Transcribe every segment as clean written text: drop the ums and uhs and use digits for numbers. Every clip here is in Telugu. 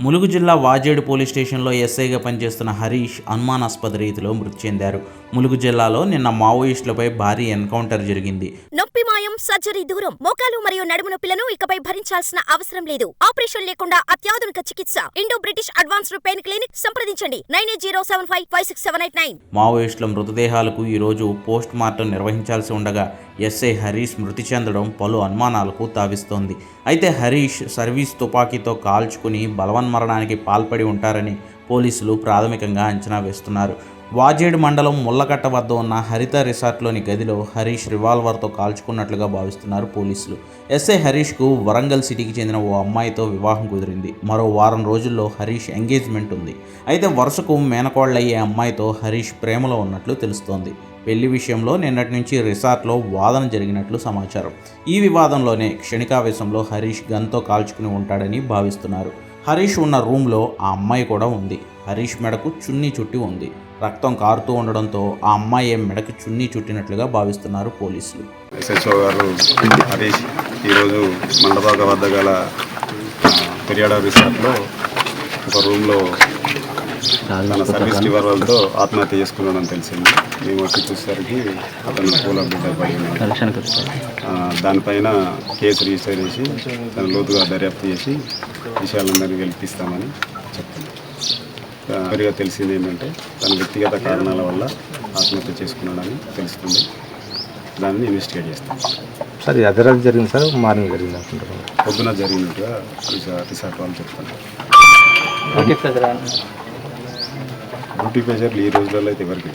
ములుగు జిల్లా వాజేడు పోలీస్ స్టేషన్లో ఎస్ఐగా పనిచేస్తున్న హరీష్ అనుమానాస్పద రీతిలో మృతి చెందారు. ములుగు జిల్లాలో నిన్న మావోయిస్టులపై భారీ ఎన్కౌంటర్ జరిగింది. నొప్పి మాయం, సర్జరీ దూరం. మోకాలు మరియు నడుము నొప్పులను ఇకపై భరించాల్సిన అవసరం లేదు. ఆపరేషన్ లేకుండా అత్యాధునిక చికిత్స. Indo British advanced pain clinic. సంప్రదించండి 9807556789. మావోయిస్టుల మృతదేహాలకు ఈరోజు పోస్ట్ మార్టం నిర్వహించాల్సి ఉండగా ఎస్ఐ హరీష్ మృతి చెందడం పలు అనుమానాలకు తావిస్తోంది. అయితే హరీష్ సర్వీస్ తుపాకీతో కాల్చుకుని బలవన్మరణానికి పాల్పడి ఉంటారని పోలీసులు ప్రాథమికంగా అంచనా వేస్తున్నారు. వాజేడు మండలం ముళ్ళకట్ట వద్ద ఉన్న హరిత రిసార్ట్లోని గదిలో హరీష్ రివాల్వర్తో కాల్చుకున్నట్లుగా భావిస్తున్నారు పోలీసులు. ఎస్ఐ హరీష్కు వరంగల్ సిటీకి చెందిన ఓ అమ్మాయితో వివాహం కుదిరింది. మరో వారం రోజుల్లో హరీష్ ఎంగేజ్మెంట్ ఉంది. అయితే వరుసకు మేనకోళ్లయ్యే అమ్మాయితో హరీష్ ప్రేమలో ఉన్నట్లు తెలుస్తోంది. పెళ్లి విషయంలో నిన్నటి నుంచి రిసార్ట్లో వాదన జరిగినట్లు సమాచారం. ఈ వివాదంలోనే క్షణికావేశంలో హరీష్ గన్తో కాల్చుకుని ఉంటాడని భావిస్తున్నారు. హరీష్ ఉన్న రూమ్లో ఆ అమ్మాయి కూడా ఉంది. హరీష్ మెడకు చున్నీ చుట్టి ఉంది. రక్తం కారుతూ ఉండడంతో ఆ అమ్మాయి మెడకు చున్నీ చుట్టినట్లుగా భావిస్తున్నారు పోలీసులు. ఎస్హెచ్ఓ గారు హరీష్ ఈరోజు మండపాక వద్ద గల పెరియాడ రిసార్ట్లో ఒక రూమ్లో తన సర్వీస్ రివాల్వర్తో ఆత్మహత్య చేసుకున్నాడని తెలిసింది. మేము వచ్చి చూసేసరికి అతను పూల బిడ్డ పడి ఉన్నాడు. దానిపైన కేసు రిజిస్టర్ చేసి తను లోతుగా దర్యాప్తు చేసి విషయాలందరినీ వెలిపిస్తామని చెప్తున్నాం. సరిగా తెలిసింది ఏంటంటే తన వ్యక్తిగత కారణాల వల్ల ఆత్మహత్య చేసుకున్నాడని తెలుస్తుంది. దాన్ని ఇన్వెస్టిగేట్ చేస్తాం. సార్ ఇది అర్ధరాత్రి జరిగింది సార్, మార్నింగ్ జరిగింది అనుకుంటారు? పొద్దున జరిగినట్టుగా రిసార్ట్ వాళ్ళు చెప్తాను. డ్యూటీ ప్రెషర్లు ఈ రోజులలో అయితే ఎవరికి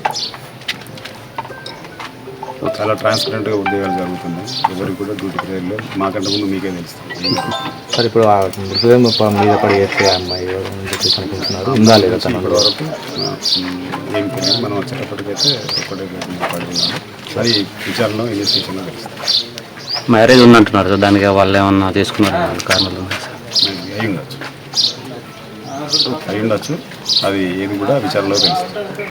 చాలా ట్రాన్స్పరెంట్గా ఉద్యోగాలు జరుగుతున్నాయి. ఎవరికి కూడా డ్యూటీ ప్రెషర్లో మాకంటే ముందు మీకే తెలుస్తుంది. సార్ ఇప్పుడు మృతదేహం మీద పడి వేస్తే అమ్మాయి అనుకుంటున్నారు ఉందా లేదా? ఇప్పటి వరకు ఏం తెలియదు. మనం వచ్చేటప్పటికైతే ఒక్కటే పడి ఉన్నాము. అది విచారణలో ఇన్వెస్టిగేషన్లో తెలుస్తుంది. మ్యారేజ్ ఉన్నట్టున్నారు సార్, దానికి వాళ్ళు ఏమన్నా తీసుకున్నారు కారణాలు? అయి ఉండొచ్చు. అది ఏది కూడా విచారణలో తెలుస్తుంది.